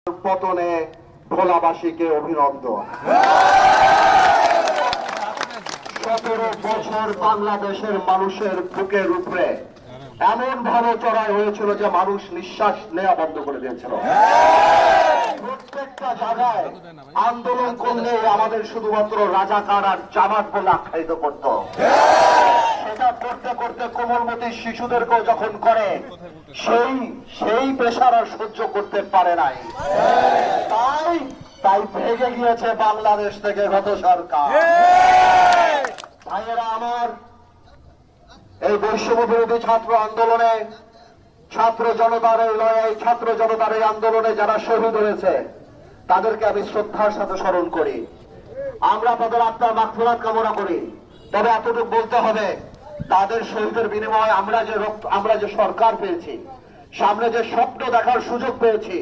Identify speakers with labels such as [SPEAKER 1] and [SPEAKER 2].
[SPEAKER 1] পতনে ভোলাবাসীকে অভিনন্দন। 17 বছর বাংলাদেশের মানুষের বুকের উপরে এমন ভাবে চড়াই হয়েছিল যে মানুষ নিঃশ্বাস নেওয়া বন্ধ করে দিয়েছিল। প্রত্যেকটা জায়গায় আন্দোলন করলে আমাদের শুধুমাত্র রাজাকার আর জামাত বলে আখ্যায়িত করত। সেটা করতে করতে কোমলমতি শিশুদেরকেও যখন করে সেই পেশার আর সহ্য করতে পারে নাই, তাই ভেঙে গিয়েছে বাংলাদেশ থেকে গত সরকার। ভাইয়েরা আমার, এই বৈষম্য বিরোধী ছাত্র আন্দোলনে ছাত্র জনতার এই লড়াই, ছাত্র জনতার এই আন্দোলনে যারা শহীদ হয়েছে তাদেরকে আমি শ্রদ্ধার সাথে স্মরণ করি। আমরা তাদের আত্মার মাগফিরাত কামনা করি। তবে এতটুকু বলতে হবে, তাদের শহীদের বিনিময়ে আমরা যে সরকার পেয়েছি, সামনে যে স্বপ্ন দেখার সুযোগ পেয়েছি,